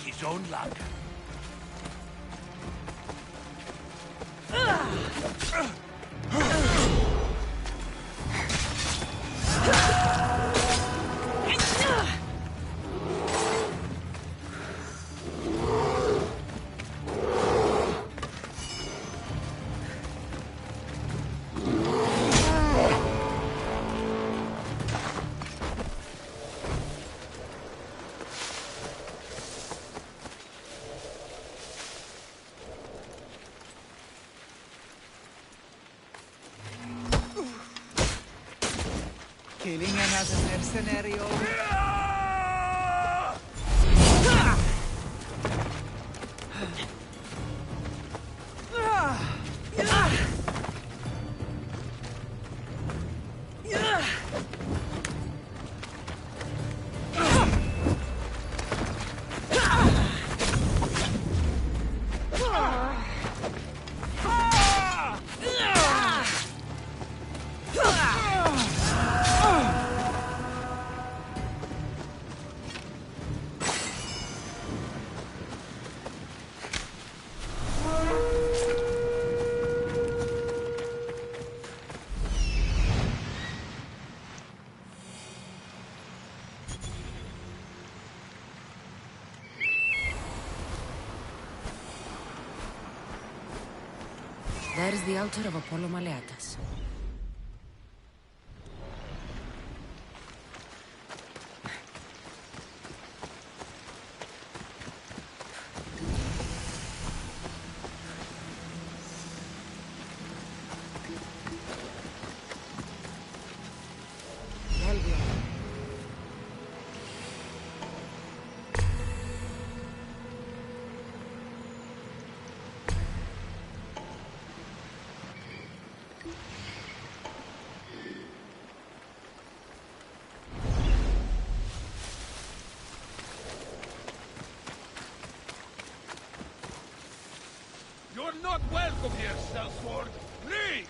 His own luck. Killing another mercenary over. There is the altar of Apollo Maleatas. You're not welcome here, Sellsword! Leave!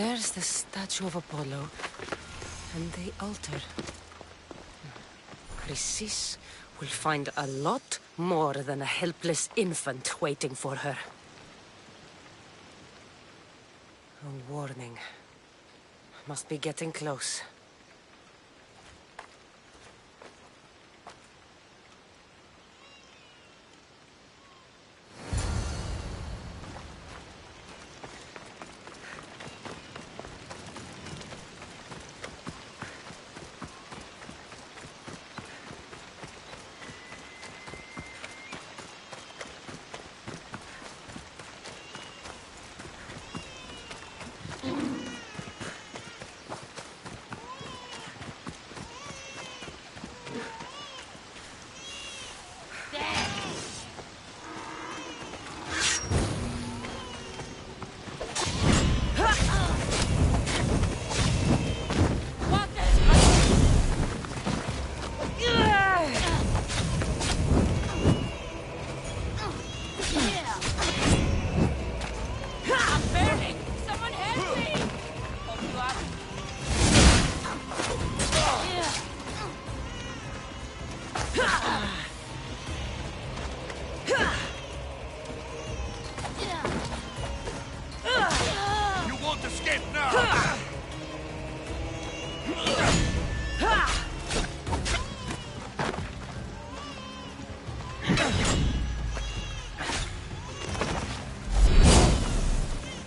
There's the statue of Apollo, and the altar. Chrysis will find a lot more than a helpless infant waiting for her. A warning. Must be getting close.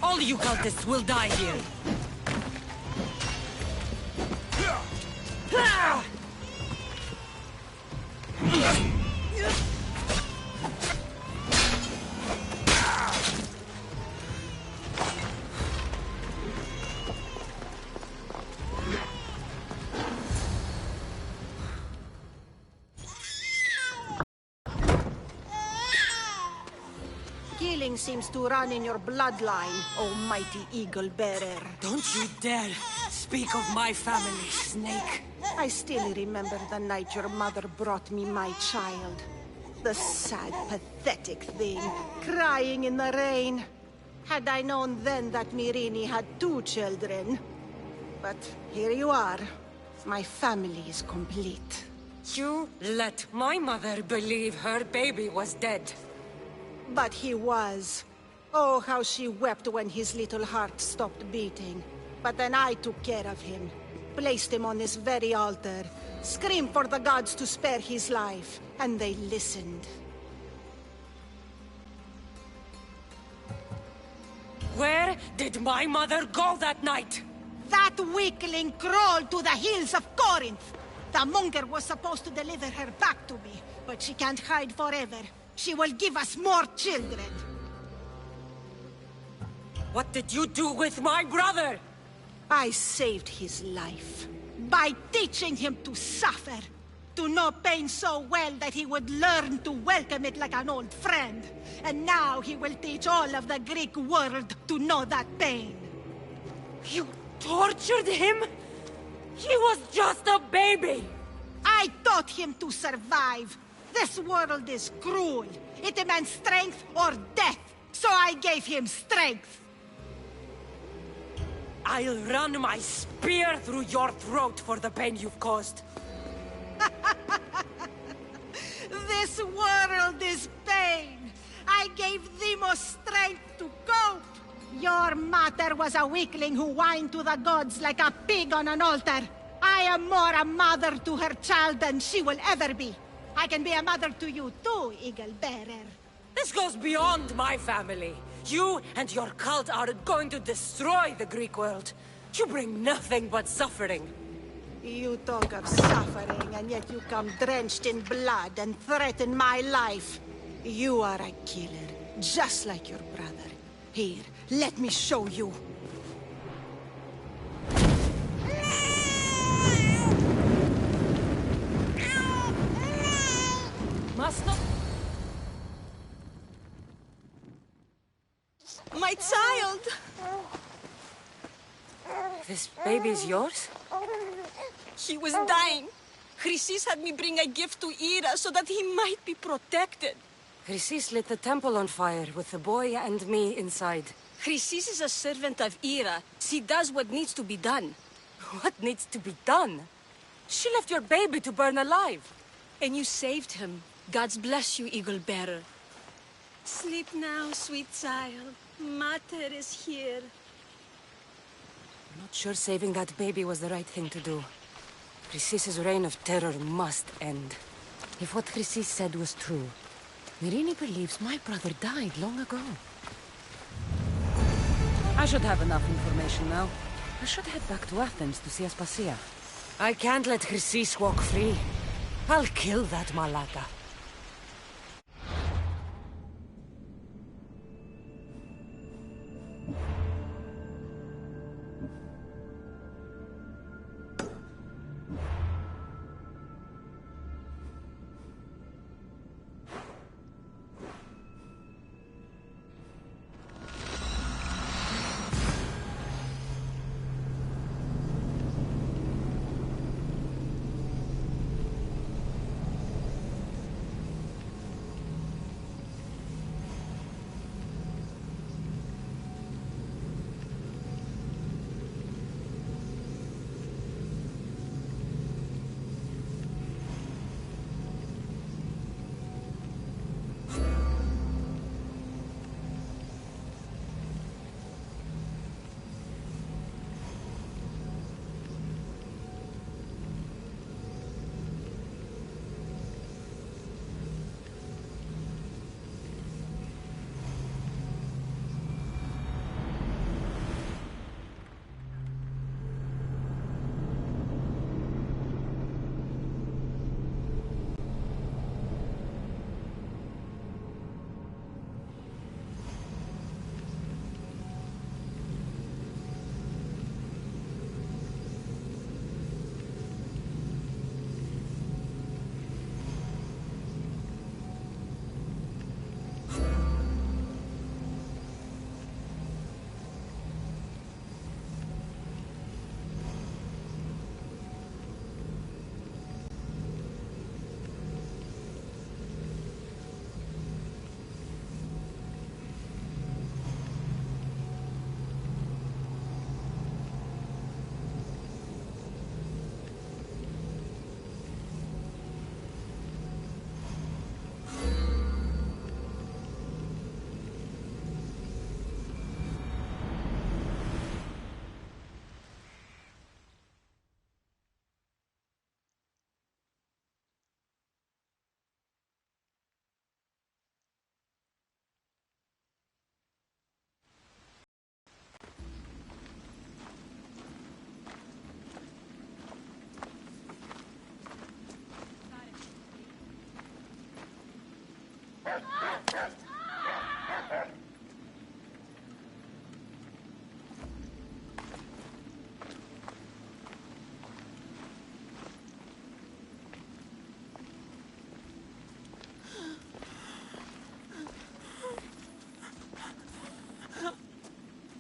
All you cultists will die here. Killing seems to run in your bloodline, oh mighty eagle bearer. Don't you dare speak of my family, Snake. I still remember the night your mother brought me my child. The sad, pathetic thing, crying in the rain. Had I known then that Myrini had 2 children. But here you are. My family is complete. You let my mother believe her baby was dead. But he was. Oh, how she wept when his little heart stopped beating. But then I took care of him. Placed him on this very altar. Screamed for the gods to spare his life. And they listened. Where did my mother go that night? That weakling crawled to the hills of Corinth. The monger was supposed to deliver her back to me. But she can't hide forever. She will give us more children. What did you do with my brother? I saved his life. By teaching him to suffer. To know pain so well that he would learn to welcome it like an old friend. And now he will teach all of the Greek world to know that pain. You tortured him? He was just a baby! I taught him to survive. This world is cruel. It demands strength or death. So I gave him strength. I'll run my spear through your throat for the pain you've caused. This world is pain. I gave Demos strength to cope. Your mother was a weakling who whined to the gods like a pig on an altar. I am more a mother to her child than she will ever be. I can be a mother to you too, Eagle Bearer. This goes beyond my family. You and your cult are going to destroy the Greek world. You bring nothing but suffering. You talk of suffering, and yet you come drenched in blood and threaten my life. You are a killer, just like your brother. Here, let me show you. Must My child! This baby's yours? He was dying. Chrysis had me bring a gift to Ira so that he might be protected. Chrysis lit the temple on fire with the boy and me inside. Chrysis is a servant of Ira. She does what needs to be done. What needs to be done? She left your baby to burn alive. And you saved him. God's bless you, Eagle Bearer. Sleep now, sweet child. Mater is here. I'm not sure saving that baby was the right thing to do. Chrysis' reign of terror must end. If what Chrysis said was true, Myrrine believes my brother died long ago. I should have enough information now. I should head back to Athens to see Aspasia. I can't let Chrysis walk free. I'll kill that Malata.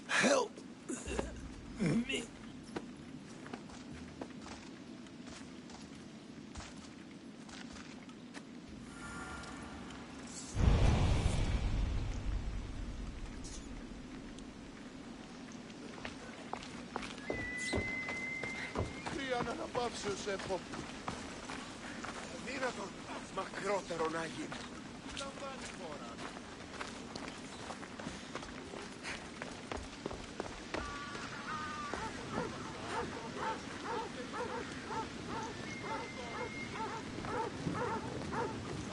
Help me. Αναπαύσεως έχω. Δύνατον μακρότερο να γίνει. Λαμβάνει χώρα.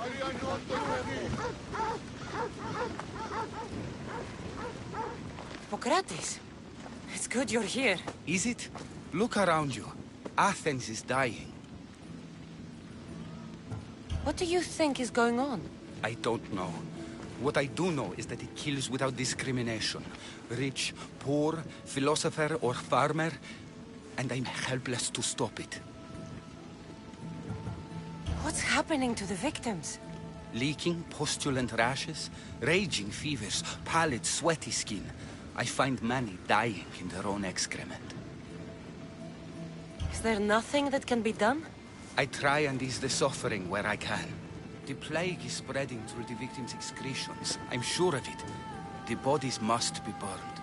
Αριανόν το παιδί. Hippocrates, it's good you're here. Is it? Look around you. Athens is dying. What do you think is going on? I don't know. What I do know is that it kills without discrimination. Rich, poor, philosopher or farmer, and I'm helpless to stop it. What's happening to the victims? Leaking, pustulent rashes, raging fevers, pallid, sweaty skin. I find many dying in their own excrement. Is there nothing that can be done? I try and ease the suffering where I can. The plague is spreading through the victims' excretions. I'm sure of it. The bodies must be burned.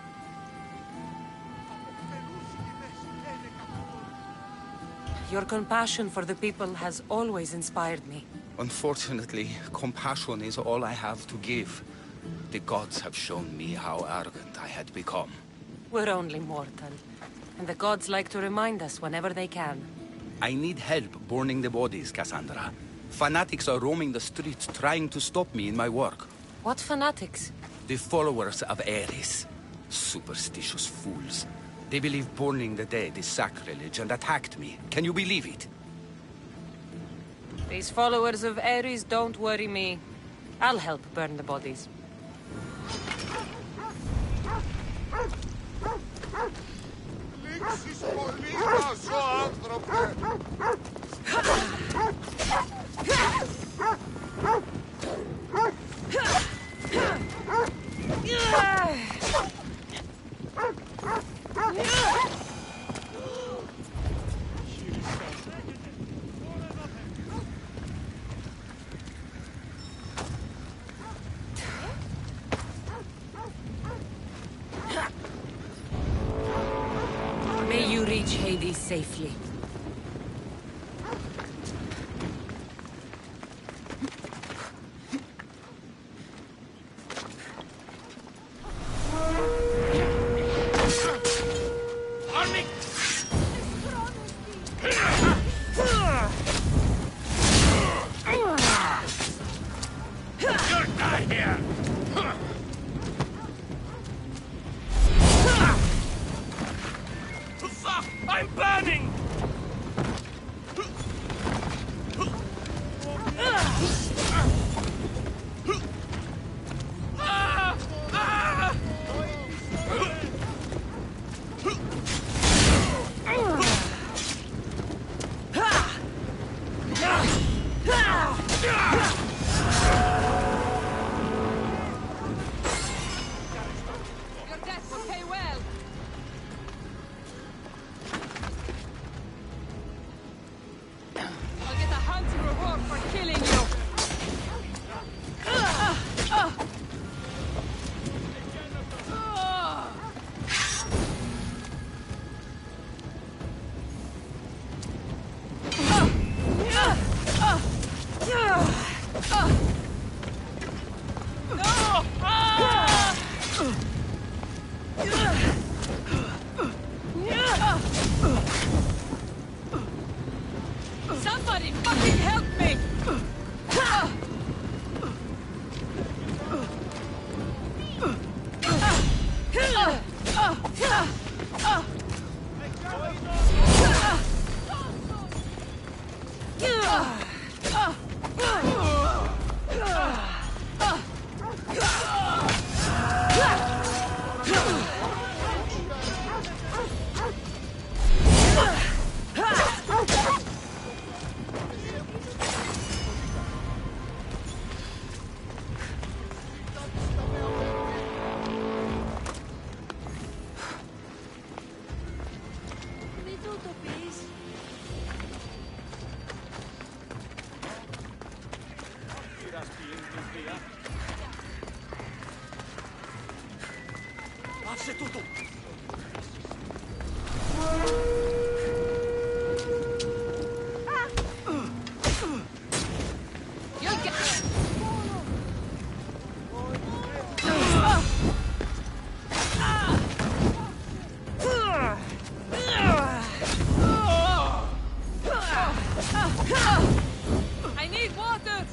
Your compassion for the people has always inspired me. Unfortunately, compassion is all I have to give. The gods have shown me how arrogant I had become. We're only mortal, and the gods like to remind us whenever they can. I need help burning the bodies, Cassandra. Fanatics are roaming the streets trying to stop me in my work. What fanatics? The followers of Ares. Superstitious fools. They believe burning the dead is sacrilege and attacked me. Can you believe it? These followers of Ares don't worry me. I'll help burn the bodies. May you reach Hades safely. I'm burning! Your death will pay well. I'll get a handsome reward for killing you. Somebody fucking help me! Pace tutto! You'll get... I need water!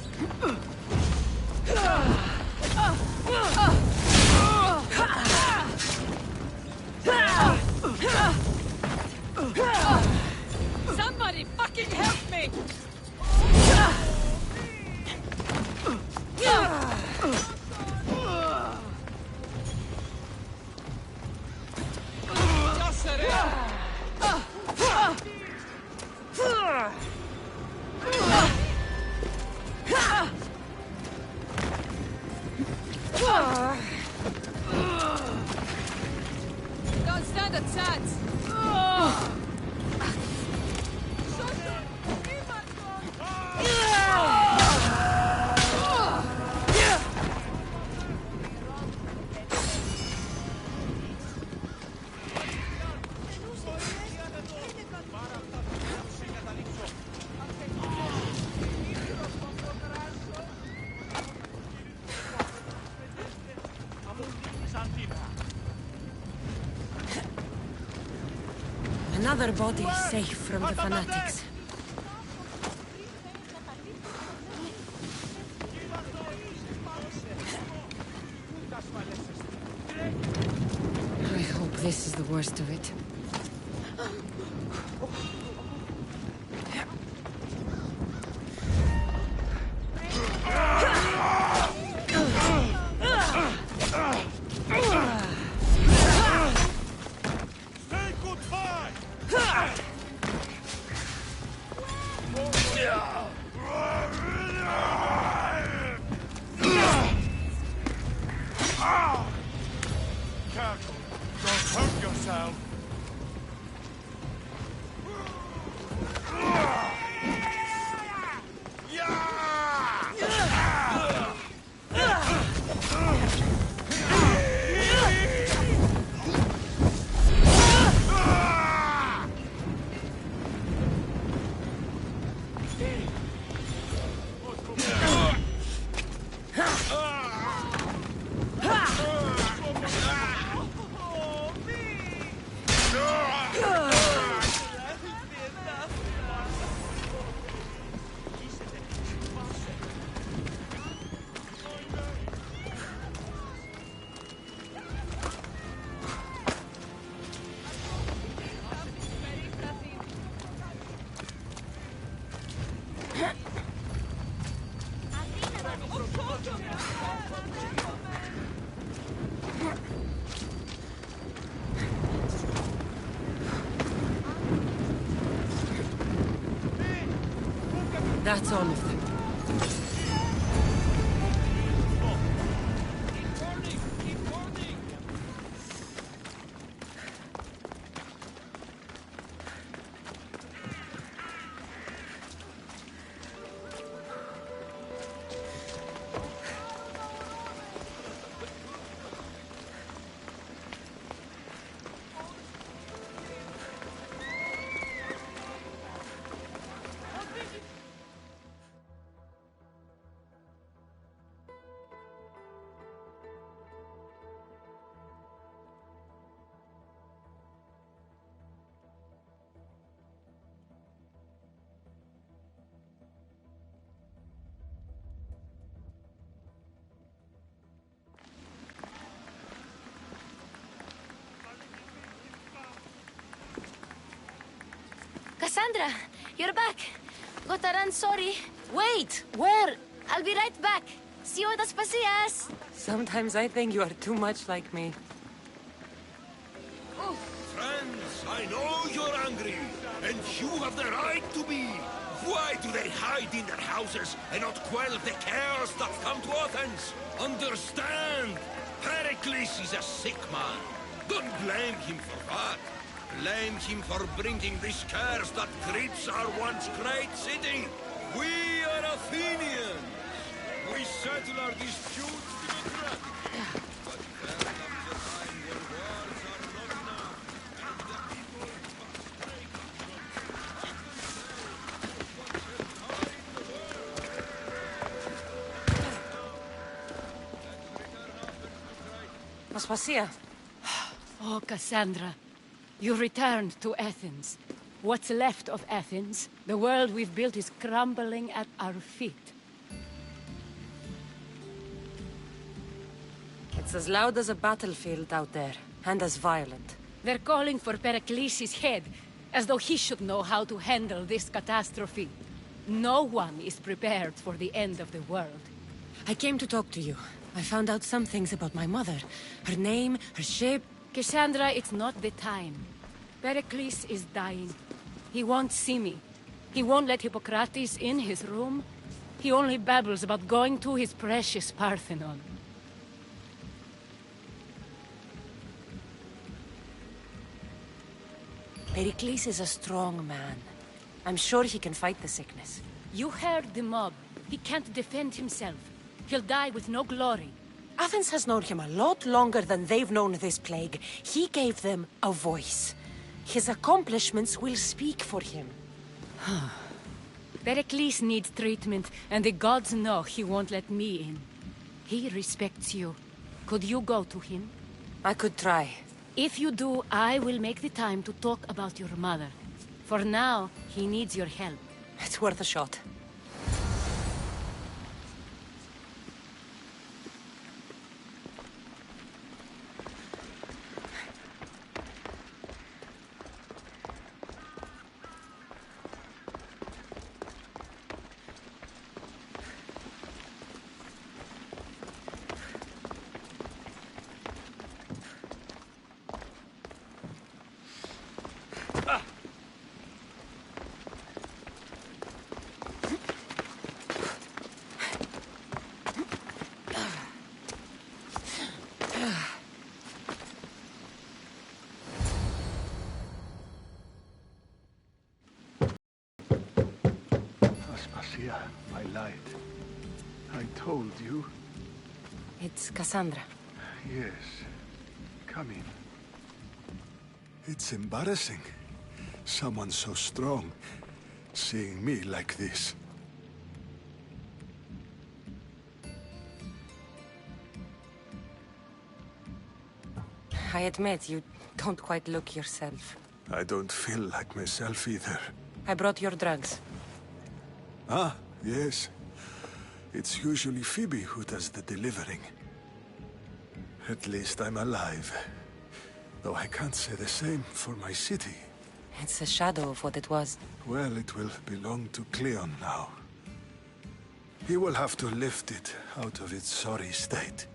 Another body safe from the fanatics. I hope this is the worst of it. That's all of them. Cassandra, you're back. Gotta run, sorry. Wait! Where? I'll be right back. See you at the Spasias. Sometimes I think you are too much like me. Friends, I know you're angry, and you have the right to be. Why do they hide in their houses and not quell the chaos that come to Athens? Understand, Pericles is a sick man. Don't blame him for that. Blame him for bringing this curse that grips our once great city. We are Athenians. We settle our disputes democratically. But there comes a time when wars are not enough, and the people must break from Aspasia. Oh, Cassandra. You returned to Athens. What's left of Athens, the world we've built, is crumbling at our feet. It's as loud as a battlefield out there, and as violent. They're calling for Pericles' head, as though he should know how to handle this catastrophe. No one is prepared for the end of the world. I came to talk to you. I found out some things about my mother. Her name, her shape. Cassandra, it's not the time. Pericles is dying. He won't see me. He won't let Hippocrates in his room. He only babbles about going to his precious Parthenon. Pericles is a strong man. I'm sure he can fight the sickness. You heard the mob. He can't defend himself. He'll die with no glory. Athens has known him a lot longer than they've known this plague. He gave them a voice. His accomplishments will speak for him. Pericles needs treatment, and the gods know he won't let me in. He respects you. Could you go to him? I could try. If you do, I will make the time to talk about your mother. For now, he needs your help. It's worth a shot. Aspasia, I lied. I told you. It's Cassandra. Yes. Come in. It's embarrassing. Someone so strong, seeing me like this. I admit, you don't quite look yourself. I don't feel like myself either. I brought your drugs. Ah, yes. It's usually Phoebe who does the delivering. At least I'm alive. Though I can't say the same for my city. It's a shadow of what it was. Well, it will belong to Cleon now. He will have to lift it out of its sorry state.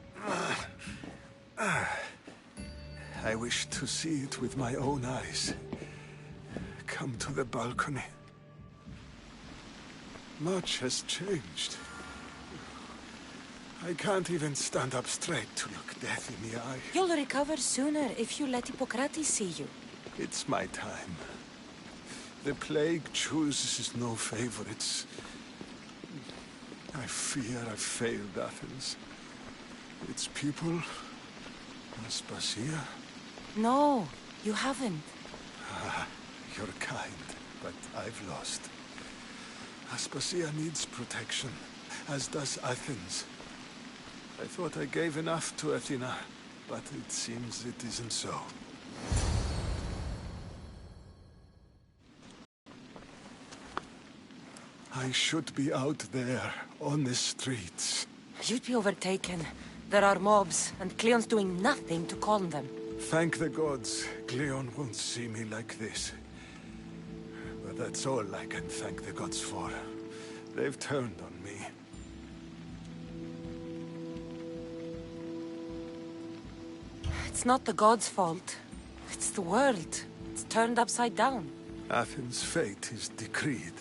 I wish to see it with my own eyes. Come to the balcony. Much has changed. I can't even stand up straight to look death in the eye. You'll recover sooner if you let Hippocrates see you. It's my time. The plague chooses no favorites. I fear I've failed Athens. Its people, Aspasia. No, you haven't. You're kind, but I've lost. Aspasia needs protection, as does Athens. I thought I gave enough to Athena, but it seems it isn't so. I should be out there, on the streets. You'd be overtaken. There are mobs, and Cleon's doing nothing to calm them. Thank the gods, Cleon won't see me like this. But that's all I can thank the gods for. They've turned on me. It's not the gods' fault. It's the world. It's turned upside down. Athens' fate is decreed.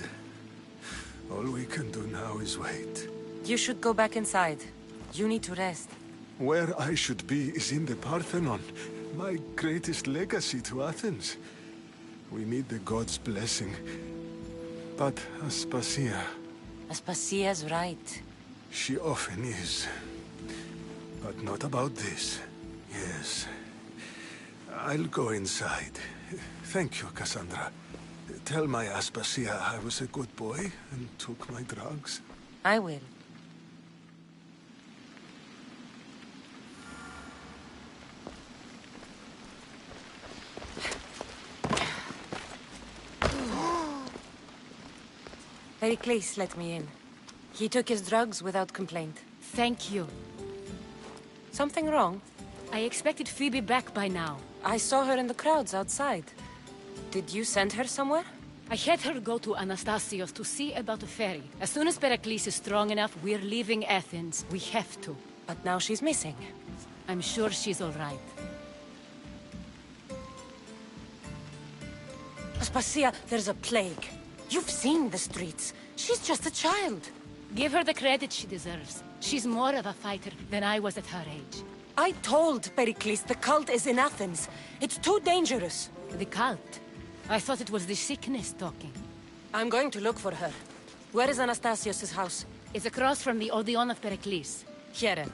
All we can do now is wait. You should go back inside. You need to rest. Where I should be is in the Parthenon, my greatest legacy to Athens. We need the gods' blessing. But Aspasia... Aspasia's right. She often is. But not about this. Yes. I'll go inside. Thank you, Cassandra. Tell my Aspasia I was a good boy and took my drugs. I will. Pericles let me in. He took his drugs without complaint. Thank you. Something wrong? I expected Phoebe back by now. I saw her in the crowds outside. Did you send her somewhere? I had her go to Anastasios to see about a ferry. As soon as Pericles is strong enough, we're leaving Athens. We have to. But now she's missing. I'm sure she's all right. Aspasia, there's a plague. You've seen the streets. She's just a child. Give her the credit she deserves. She's more of a fighter than I was at her age. I told Pericles the cult is in Athens. It's too dangerous. The cult? I thought it was the sickness talking. I'm going to look for her. Where is Anastasios' house? It's across from the Odeon of Pericles. Here.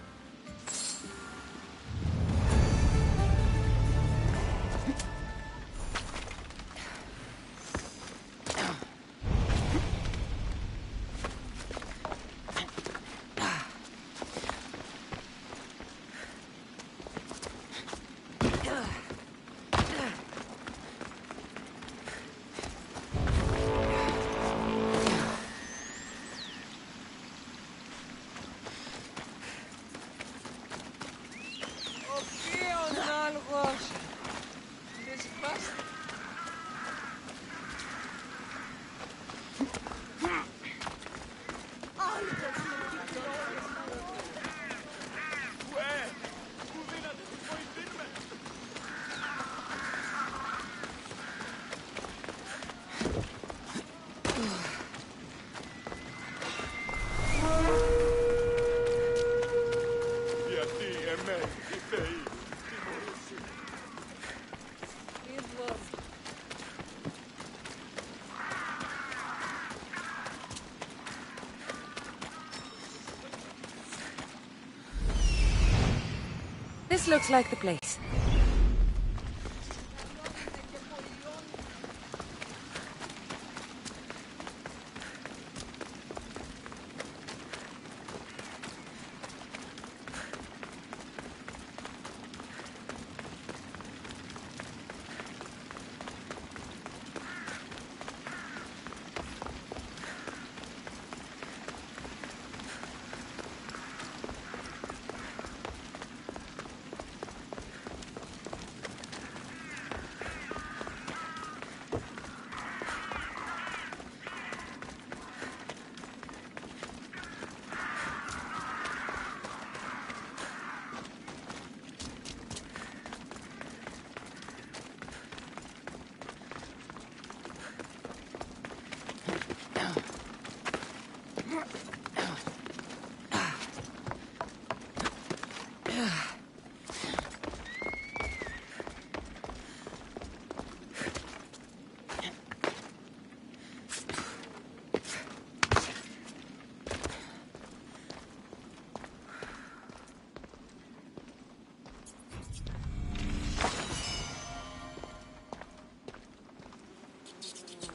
This looks like the place.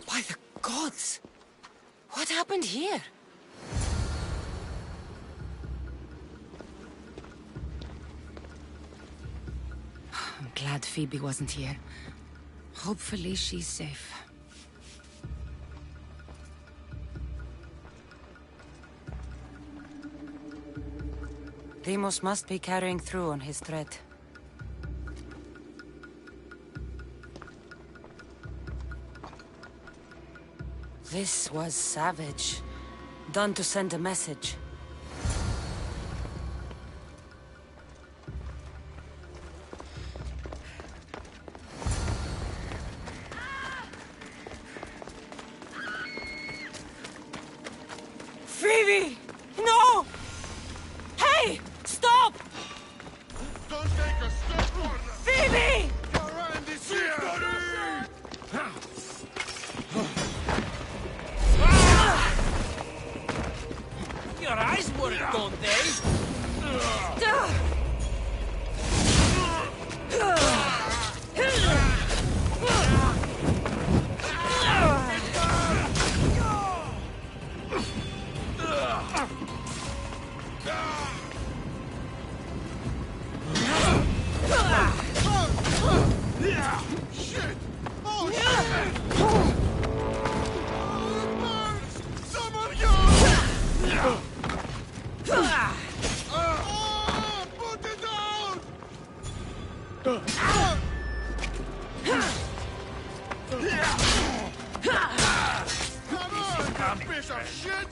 By the gods! What happened here? I'm glad Phoebe wasn't here. Hopefully she's safe. Deimos must be carrying through on his threat. This was savage. Done to send a message. Phoebe! No! Hey! Stop! Don't take a step forward! Phoebe! Around this here! Your eyes weren't gone, they? Shit! Oh, shit! Someone go! Put it down! Come on, you piece of shit!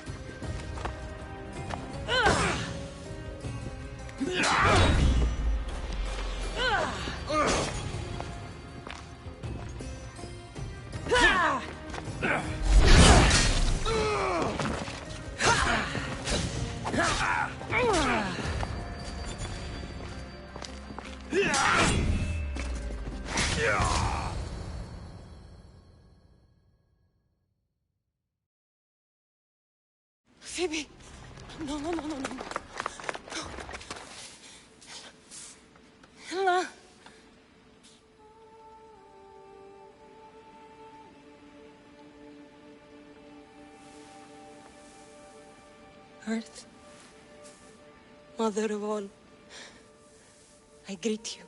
Phoebe! No, no, no, no, no. Ella! Earth, Mother of all, I greet you.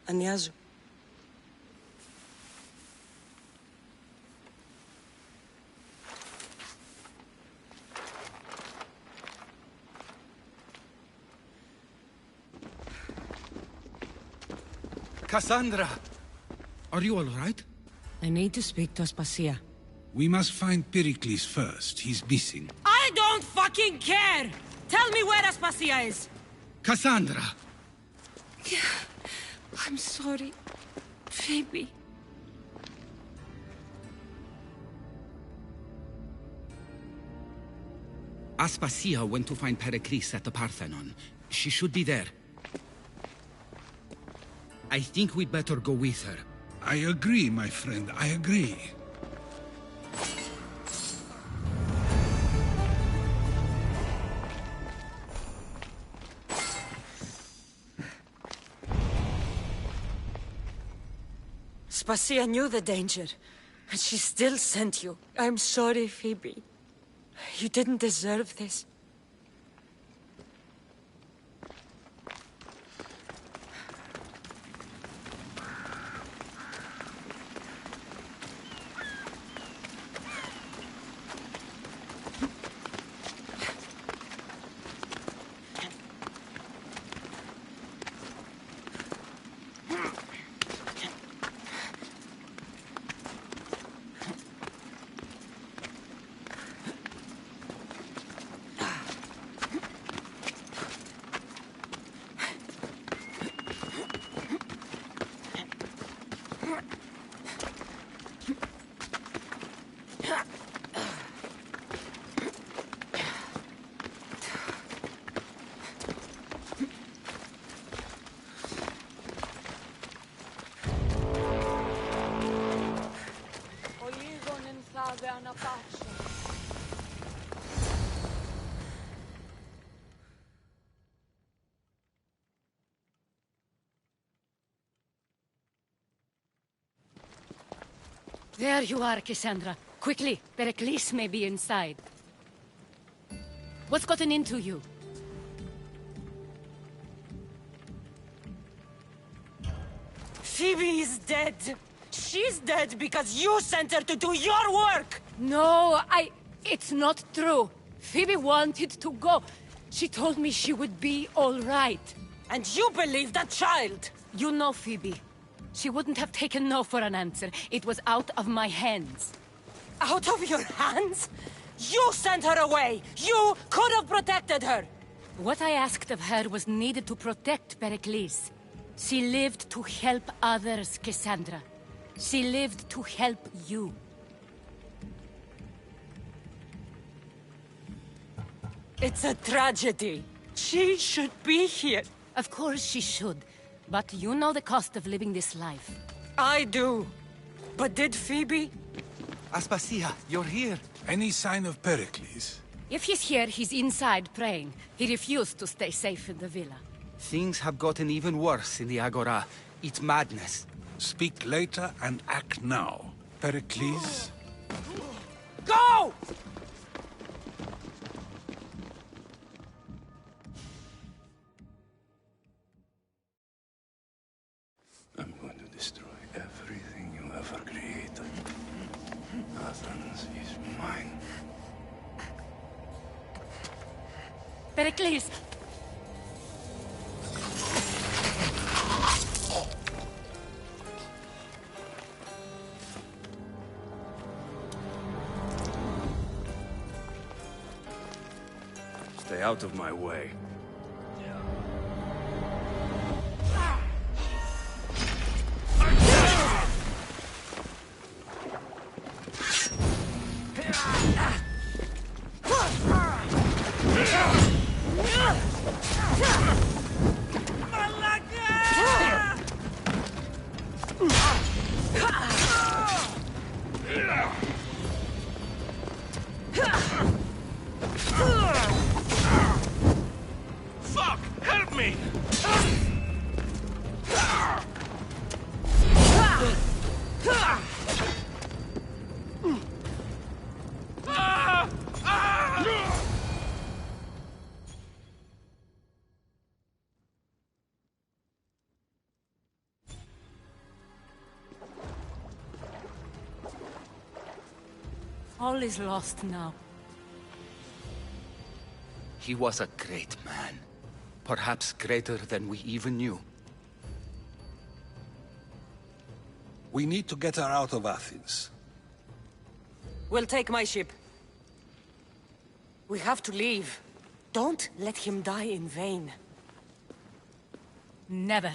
Anyazu. Cassandra! Are you all right? I need to speak to Aspasia. We must find Pericles first. He's missing. I don't fucking care! Tell me where Aspasia is! Cassandra! I'm sorry, Phoebe. Aspasia went to find Pericles at the Parthenon. She should be there. I think we'd better go with her. I agree, my friend, I agree. Aspasia knew the danger, and she still sent you. I'm sorry, Phoebe. You didn't deserve this. There you are, Cassandra. Quickly, Pericles may be inside. What's gotten into you? Phoebe is dead. She's dead because you sent her to do your work! No, it's not true. Phoebe wanted to go. She told me she would be all right. And you believe that child! You know Phoebe. She wouldn't have taken no for an answer. It was out of my hands. Out of your hands? You sent her away! You could have protected her! What I asked of her was needed to protect Pericles. She lived to help others, Cassandra. She lived to help you. It's a tragedy. She should be here. Of course she should. But you know the cost of living this life. I do. But did Phoebe? Aspasia, you're here. Any sign of Pericles? If he's here, he's inside praying. He refused to stay safe in the villa. Things have gotten even worse in the Agora. It's madness. Speak later and act now. Pericles? Go! I'm going to destroy everything you ever created. Athens is mine. Pericles! Stay out of my way. Fuck! Help me! All is lost now. He was a great man. Perhaps greater than we even knew. We need to get her out of Athens. We'll take my ship. We have to leave. Don't let him die in vain. Never.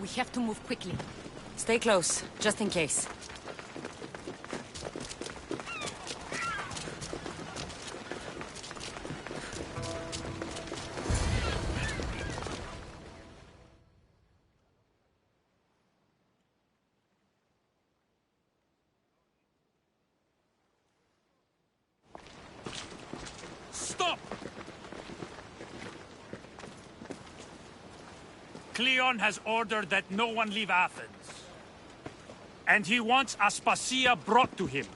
We have to move quickly. Stay close, just in case. Stop! Cleon has ordered that no one leave Athens. And he wants Aspasia brought to him.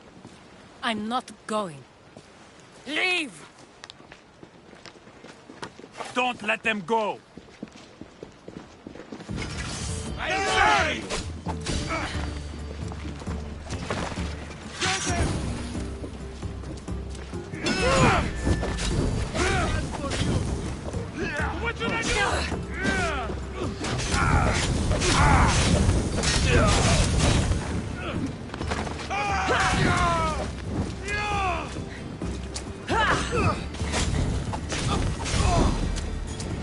I'm not going. Leave! Don't let them go! What should I do?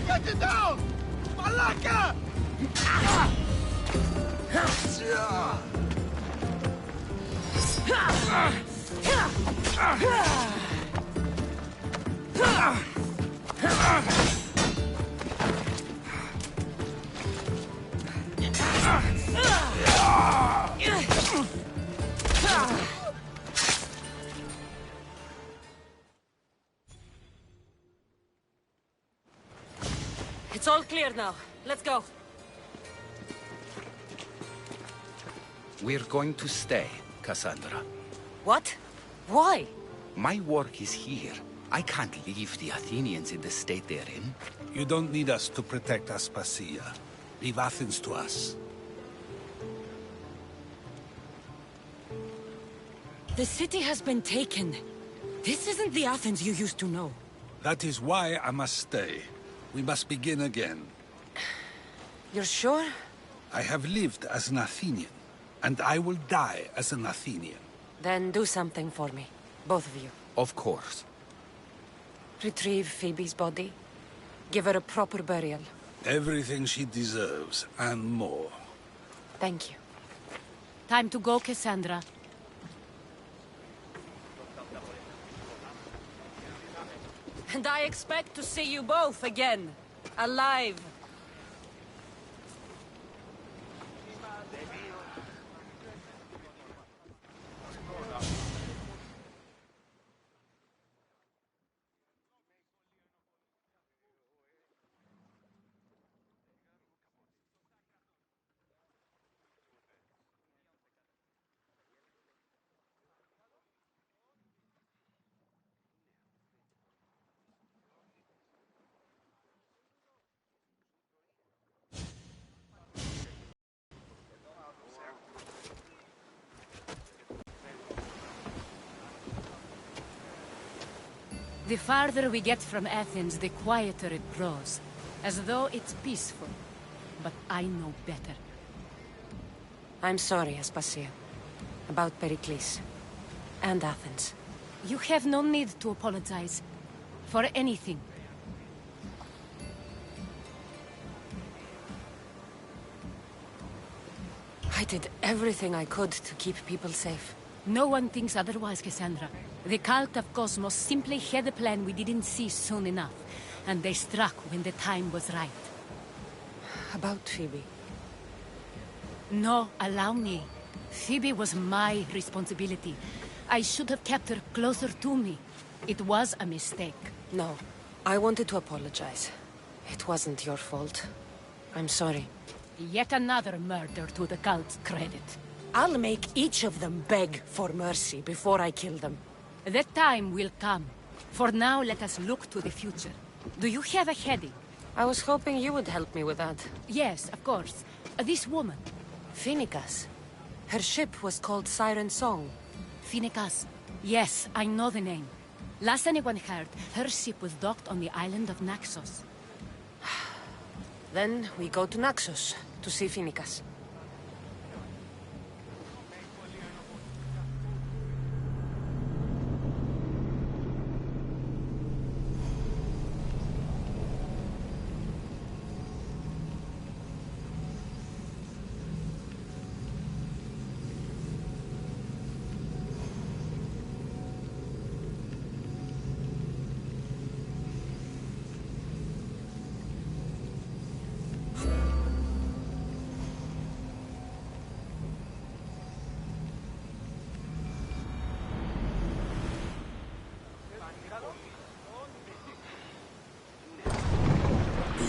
Get it down! Malaka! It's all clear now. Let's go. We're going to stay, Cassandra. What? Why? My work is here. I can't leave the Athenians in the state they're in. You don't need us to protect Aspasia. Leave Athens to us. The city has been taken. This isn't the Athens you used to know. That is why I must stay. We must begin again. You're sure? I have lived as an Athenian, and I will die as an Athenian. Then do something for me. Both of you. Of course. Retrieve Phoebe's body. Give her a proper burial. Everything she deserves, and more. Thank you. Time to go, Cassandra. And I expect to see you both again. Alive. The farther we get from Athens, the quieter it grows. As though it's peaceful. But I know better. I'm sorry, Aspasia. About Pericles. And Athens. You have no need to apologize. For anything. I did everything I could to keep people safe. No one thinks otherwise, Cassandra. The cult of Cosmos simply had a plan we didn't see soon enough. And they struck when the time was right. About Phoebe. No, allow me. Phoebe was my responsibility. I should have kept her closer to me. It was a mistake. No, I wanted to apologize. It wasn't your fault. I'm sorry. Yet another murder to the cult's credit. I'll make each of them beg for mercy before I kill them. That time will come. For now, let us look to the future. Do you have a heading? I was hoping you would help me with that. Yes, of course. This woman. Phoenicas. Her ship was called Siren Song. Phoenicas. Yes, I know the name. Last anyone heard, her ship was docked on the island of Naxos. Then we go to Naxos to see Phoenicas.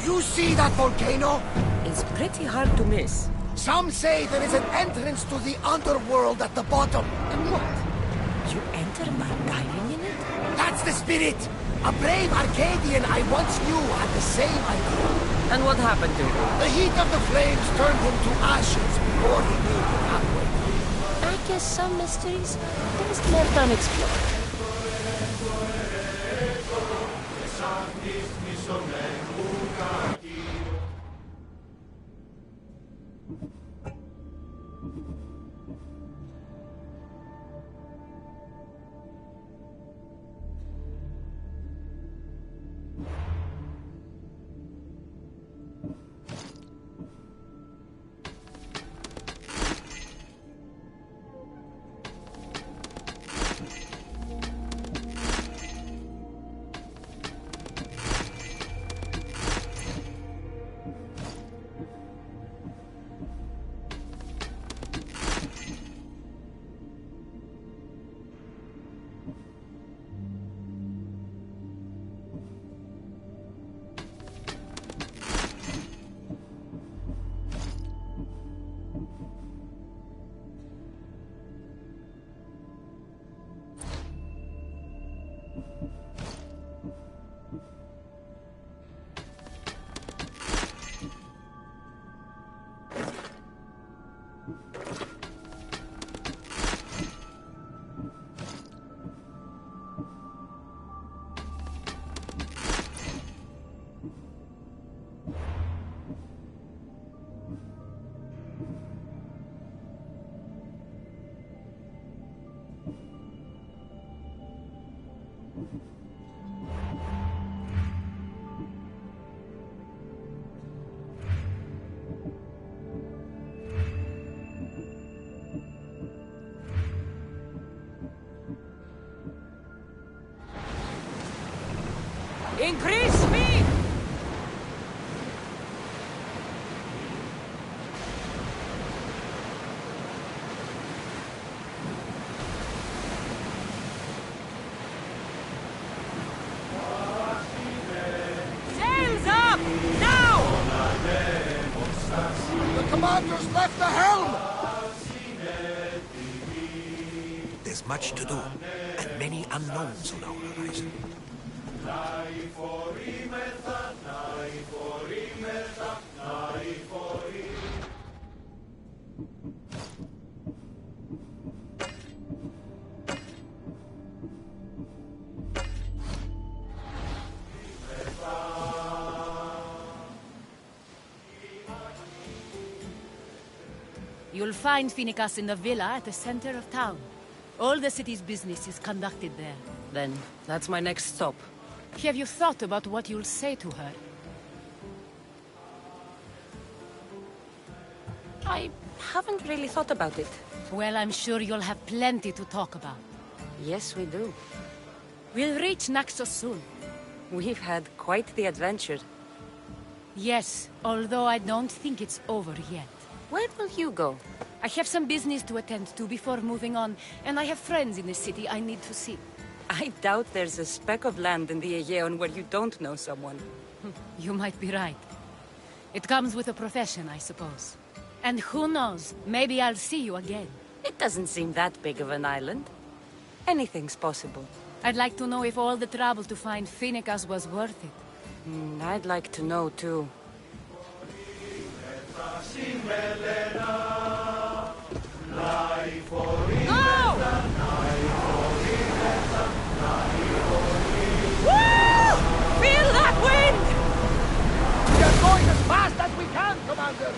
You see that volcano? It's pretty hard to miss. Some say there is an entrance to the underworld at the bottom. And what? You enter by diving in it? That's the spirit! A brave Arcadian I once knew had the same idea. And what happened to him? The heat of the flames turned him to ashes before he made the pathway. I guess some mysteries best left unexplored. Increase speed! Sails up! Now! The commanders left the helm! There's much to do, and many unknowns on our horizon. You'll find Finicas in the villa at the center of town. All the city's business is conducted there. Then, that's my next stop. Have you thought about what you'll say to her? I haven't really thought about it. Well, I'm sure you'll have plenty to talk about. Yes, we do. We'll reach Naxos soon. We've had quite the adventure. Yes, although I don't think it's over yet. Where will you go? I have some business to attend to before moving on, and I have friends in the city I need to see. I doubt there's a speck of land in the Aegean where you don't know someone. You might be right. It comes with a profession, I suppose. And who knows, maybe I'll see you again. It doesn't seem that big of an island. Anything's possible. I'd like to know if all the trouble to find Finicas was worth it. I'd like to know, too. Feel that wind! We are going as fast as we can, Commander!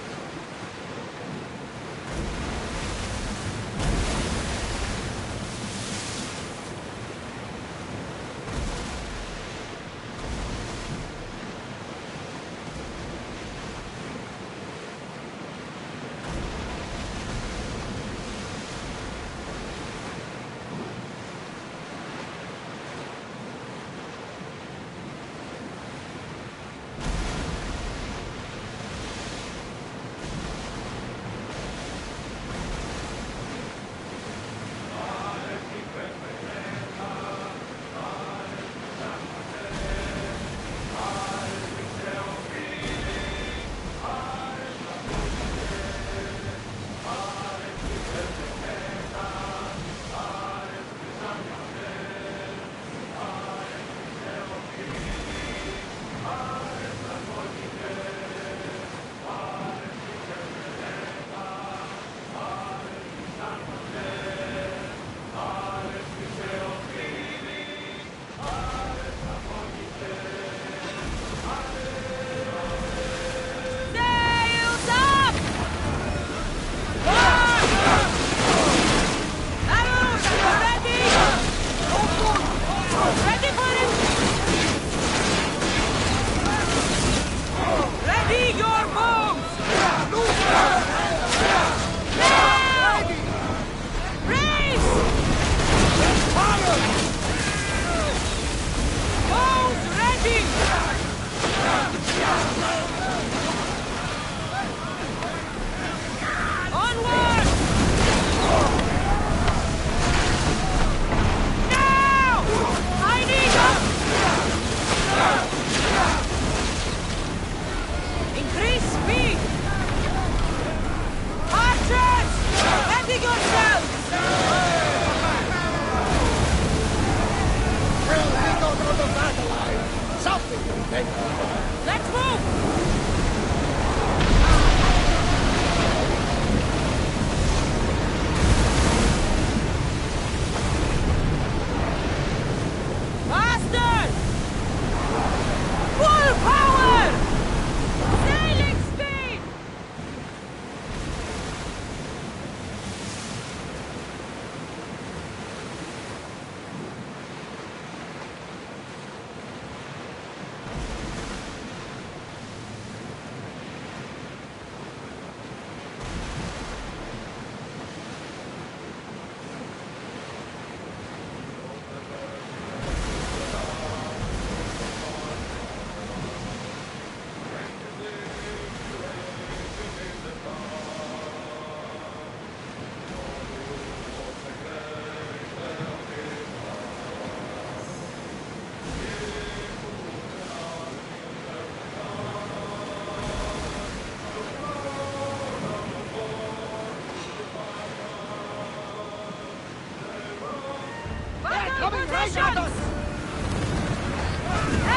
Let's move! Faster! Full power! Sailing speed! Coming right at us!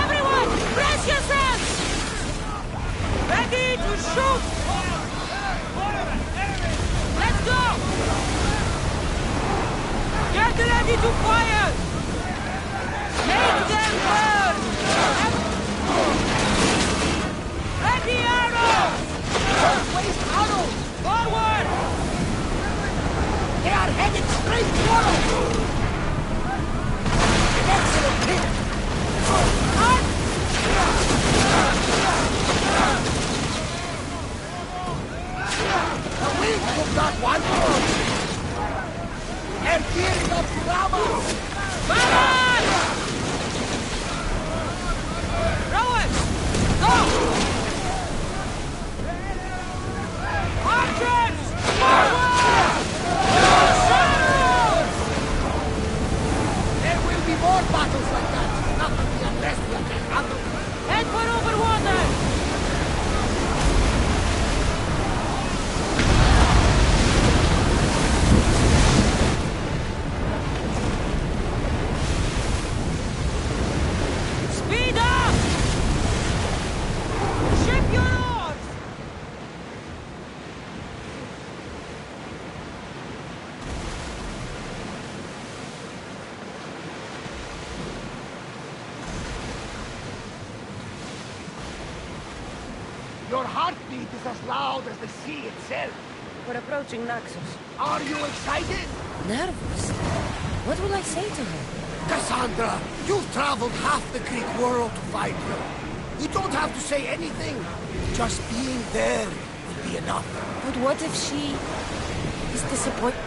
Everyone, brace yourselves! Ready to shoot! Let's go! Get ready to fire! Make them burn! Ready arrows! Don't waste arrows! Forward! are headed straight for us! An excellent hit! The wind took that one! They're gearing up to ram us! Fire! Rowan! Go! Archers! Forward! Shadows! There will be more battles like that, nothing unless we can handle them. Head for over water! Speed up! Ship your oars! Your heartbeat is as loud as the sea itself. We're approaching Naxos. Are you excited? Nervous? What will I say to her? Cassandra, you've traveled half the Greek world to find her. You don't have to say anything. Just being there will be enough. But what if she is disappointed?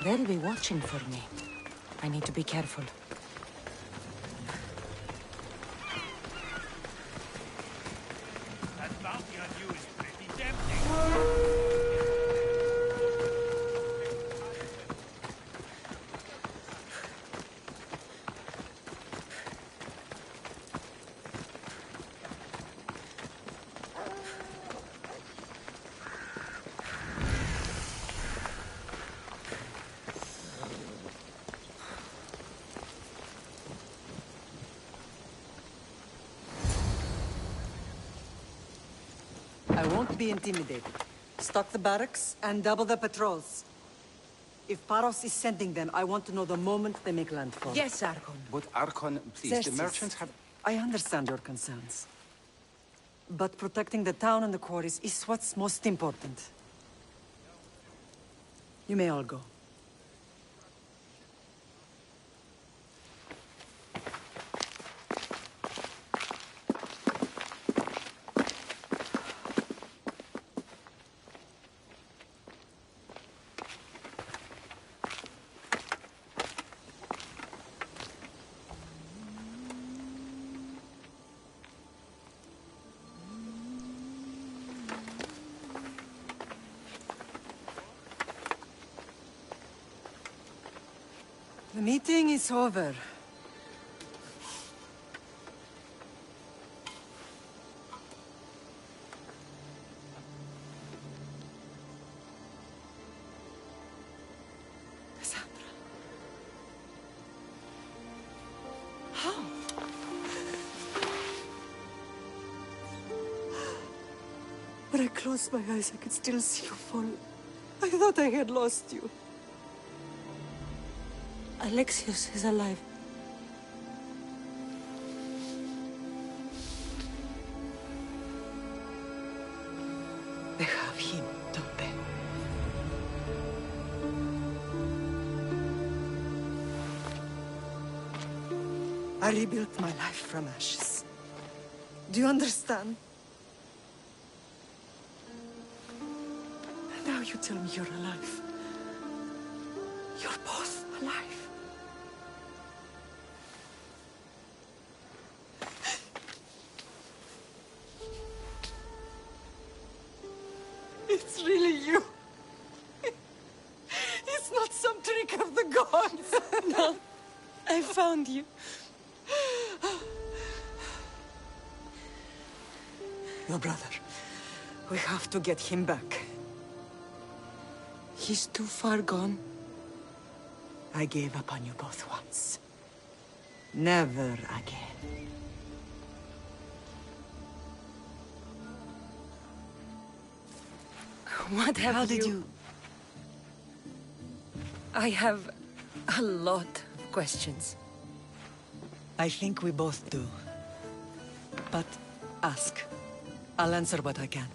They'll be watching for me. I need to be careful. That bounty on you is pretty tempting. I won't be intimidated. Stock the barracks and double the patrols. If Paros is sending them, I want to know the moment they make landfall. Yes, Archon. But Archon, please, the merchants have... I understand your concerns. But protecting the town and the quarries is what's most important. You may all go. The meeting is over. Cassandra. How? When I closed my eyes, I could still see you fall. I thought I had lost you. Alexios is alive. I rebuilt my life from ashes. Do you understand? Now you tell me you're alive. You're both alive. It's really you. It's not some trick of the gods. No, I found you. Your brother. We have to get him back. He's too far gone. I gave up on you both once. Never again. What have How did you... I have a lot of questions. I think we both do. But ask. I'll answer what I can.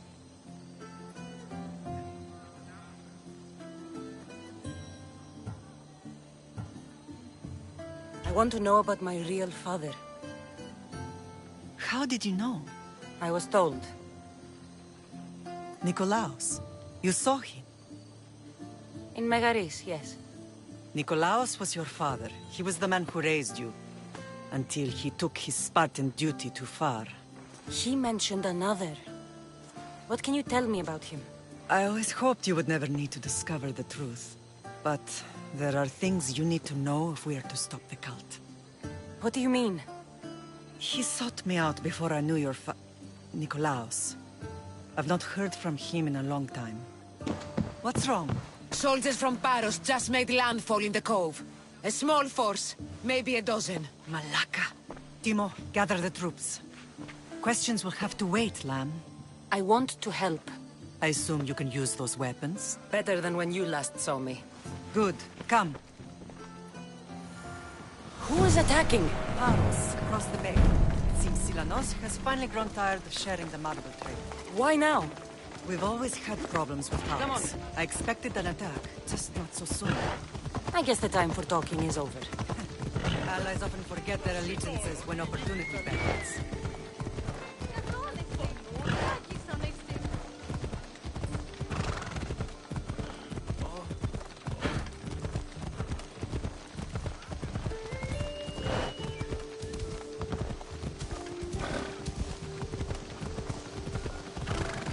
I want to know about my real father. How did you know? I was told. Nikolaos. You saw him. In Megaris, yes. Nikolaos was your father. He was the man who raised you. Until he took his Spartan duty too far. He mentioned another. What can you tell me about him? I always hoped you would never need to discover the truth. But there are things you need to know if we are to stop the cult. What do you mean? He sought me out before I knew your Nikolaos. I've not heard from him in a long time. What's wrong? Soldiers from Paros just made landfall in the cove. A small force, maybe a dozen. Malaka. Timo, gather the troops. Questions will have to wait, Lamb. I want to help. I assume you can use those weapons? Better than when you last saw me. Good. Come. Who is attacking? Paros, across the bay. It seems Silanos has finally grown tired of sharing the marble trade. Why now? We've always had problems with Paros. Come on. I expected an attack, just not so soon. I guess the time for talking is over. Allies often forget their allegiances when opportunity beckons.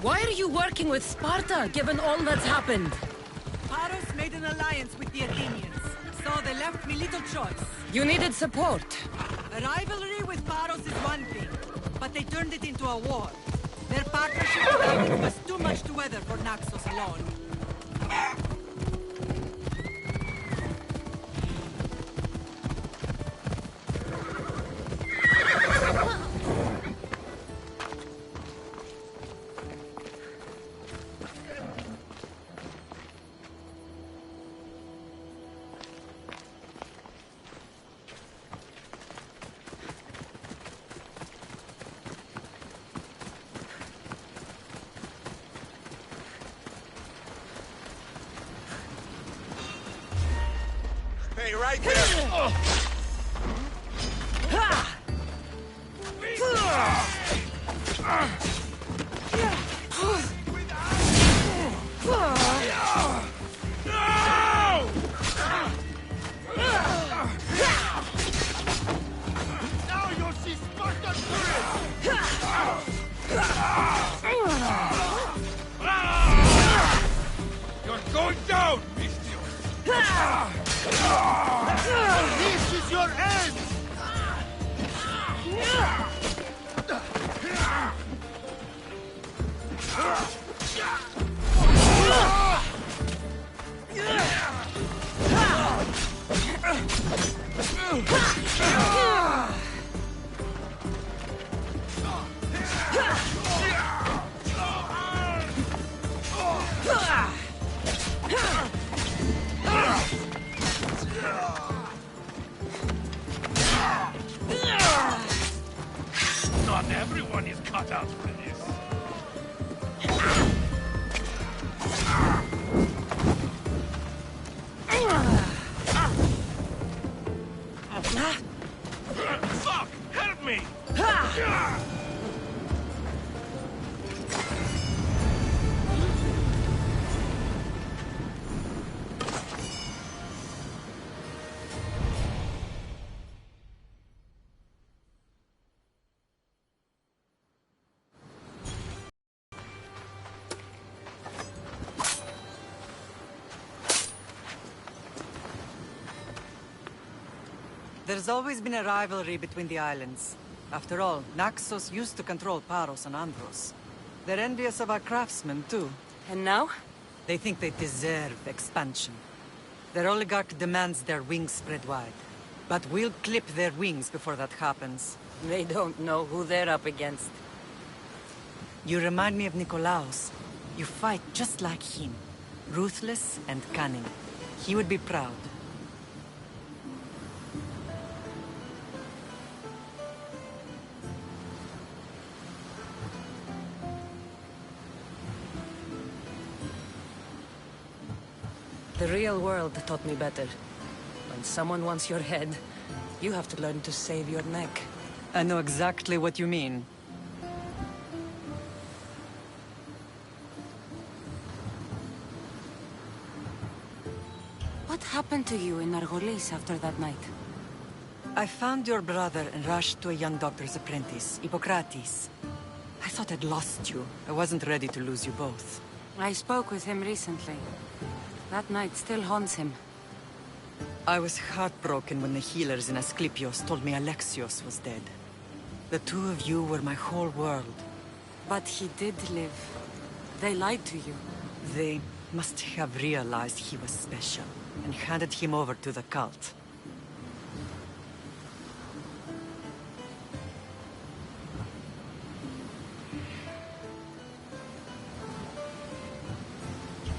Why are you working with Sparta, given all that's happened? Paros made an alliance with the Athenians, so they left me little choice. You needed support. A rivalry with Paros is one thing, but they turned it into a war. Their partnership with Athens was too much to weather for Naxos alone. Hey, right there! Now you'll see Spartan courage! You're going down, Mistio! This is your end! Not everyone is cut out for this. Fuck! me! There's always been a rivalry between the islands. After all, Naxos used to control Paros and Andros. They're envious of our craftsmen, too. And now? They think they deserve expansion. Their oligarch demands their wings spread wide. But we'll clip their wings before that happens. They don't know who they're up against. You remind me of Nikolaos. You fight just like him. Ruthless and cunning. He would be proud. The real world taught me better. When someone wants your head, you have to learn to save your neck. I know exactly what you mean. What happened to you in Argolis after that night? I found your brother and rushed to a young doctor's apprentice, Hippocrates. I thought I'd lost you. I wasn't ready to lose you both. I spoke with him recently. That night still haunts him. I was heartbroken when the healers in Asclepios told me Alexios was dead. The two of you were my whole world. But he did live. They lied to you. They must have realized he was special and handed him over to the cult.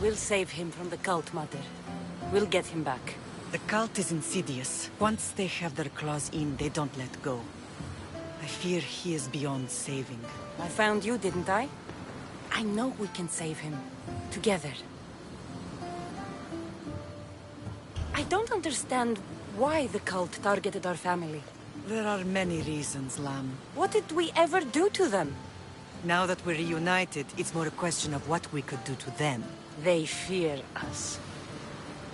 We'll save him from the cult, Mother. We'll get him back. The cult is insidious. Once they have their claws in, they don't let go. I fear he is beyond saving. I found you, didn't I? I know we can save him. Together. I don't understand why the cult targeted our family. There are many reasons, Lamb. What did we ever do to them? Now that we're reunited, it's more a question of what we could do to them. They fear us.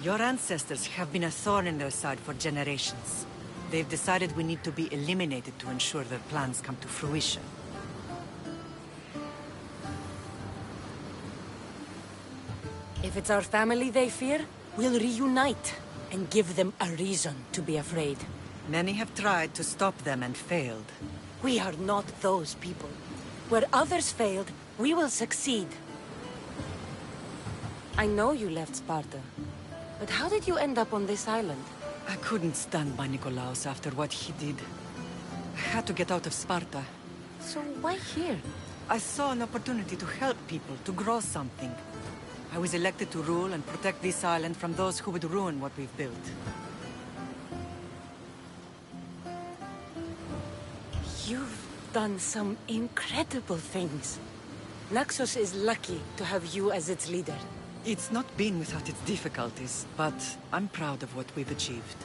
Your ancestors have been a thorn in their side for generations. They've decided we need to be eliminated to ensure their plans come to fruition. If it's our family they fear, we'll reunite and give them a reason to be afraid. Many have tried to stop them and failed. We are not those people. Where others failed, we will succeed. I know you left Sparta, but how did you end up on this island? I couldn't stand by Nikolaos after what he did. I had to get out of Sparta. So why here? I saw an opportunity to help people, to grow something. I was elected to rule and protect this island from those who would ruin what we've built. You've done some incredible things. Naxos is lucky to have you as its leader. It's not been without its difficulties, but I'm proud of what we've achieved.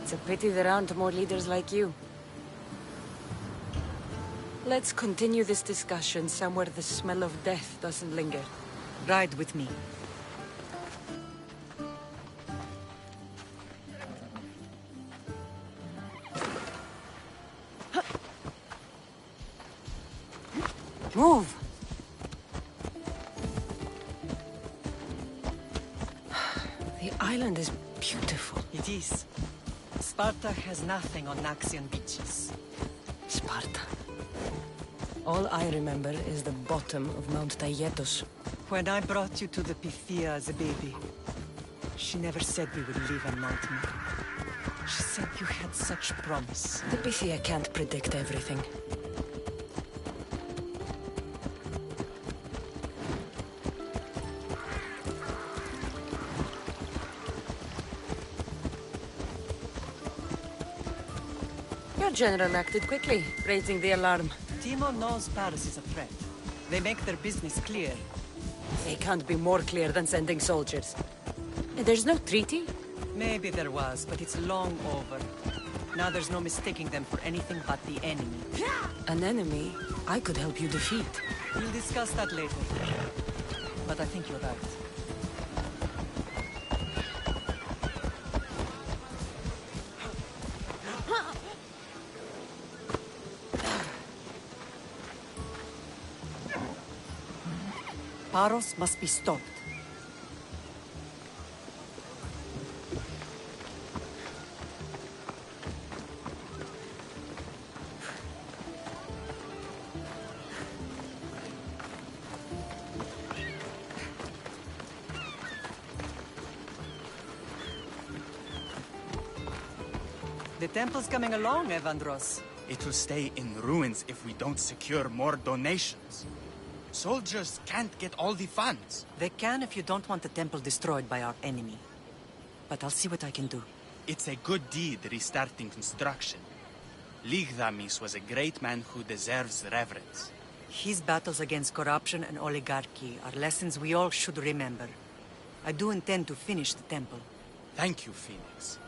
It's a pity there aren't more leaders like you. Let's continue this discussion somewhere the smell of death doesn't linger. Ride with me. Move! The island is beautiful. It is. Sparta has nothing on Naxian beaches. Sparta. All I remember is the bottom of Mount Taygetos. When I brought you to the Pythia as a baby, she never said we would live a nightmare. She said you had such promise. The Pythia can't predict everything. Your general acted quickly, raising the alarm. Timo knows Paris is a threat. They make their business clear. They can't be more clear than sending soldiers. There's no treaty? Maybe there was, but it's long over. Now there's no mistaking them for anything but the enemy. An enemy I could help you defeat. We'll discuss that later. But I think you're right. Paros must be stopped. The temple's coming along, Evandros. It will stay in ruins if we don't secure more donations. Soldiers can't get all the funds. They can if you don't want the temple destroyed by our enemy. But I'll see what I can do. It's a good deed restarting construction. Ligdamis was a great man who deserves reverence. His battles against corruption and oligarchy are lessons we all should remember. I do intend to finish the temple. Thank you, Phoenix.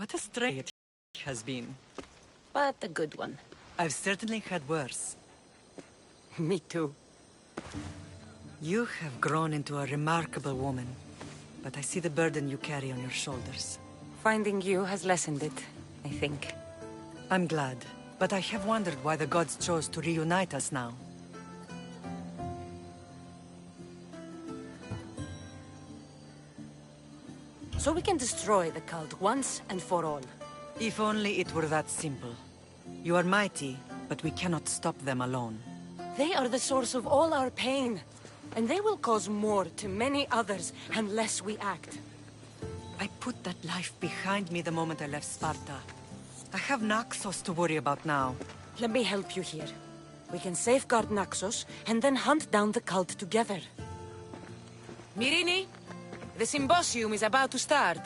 What a stray it has been. But a good one. I've certainly had worse. Me too. You have grown into a remarkable woman. But I see the burden you carry on your shoulders. Finding you has lessened it, I think. I'm glad. But I have wondered why the gods chose to reunite us now. So we can destroy the cult once and for all. If only it were that simple. You are mighty, but we cannot stop them alone. They are the source of all our pain. And they will cause more to many others unless we act. I put that life behind me the moment I left Sparta. I have Naxos to worry about now. Let me help you here. We can safeguard Naxos and then hunt down the cult together. Myrrine, the symposium is about to start.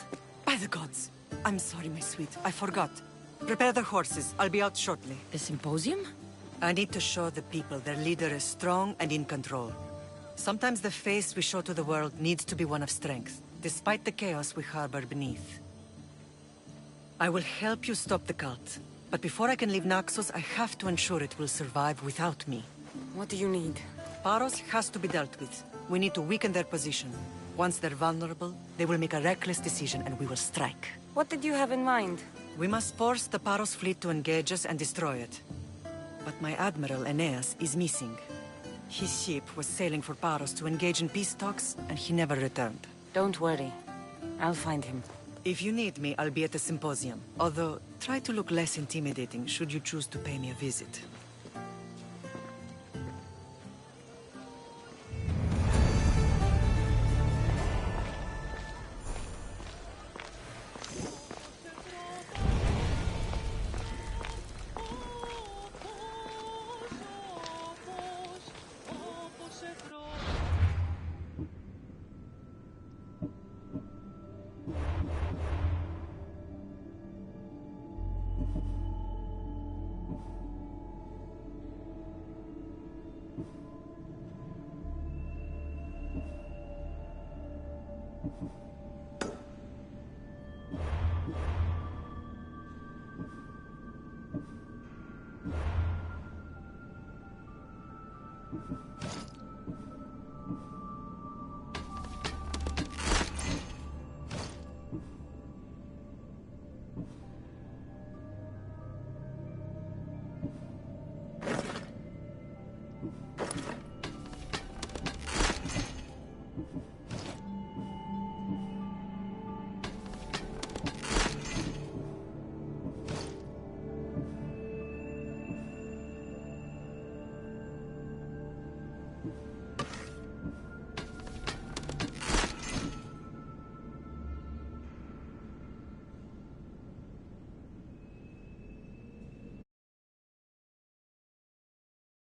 By the gods. I'm sorry, my sweet. I forgot. Prepare the horses. I'll be out shortly. The symposium? I need to show the people their leader is strong and in control. Sometimes the face we show to the world needs to be one of strength, despite the chaos we harbor beneath. I will help you stop the cult. But before I can leave Naxos, I have to ensure it will survive without me. What do you need? Paros has to be dealt with. We need to weaken their position. Once they're vulnerable, they will make a reckless decision and we will strike. What did you have in mind? We must force the Paros fleet to engage us and destroy it. But my admiral, Aeneas, is missing. His ship was sailing for Paros to engage in peace talks, and he never returned. Don't worry. I'll find him. If you need me, I'll be at the symposium. Although, try to look less intimidating should you choose to pay me a visit.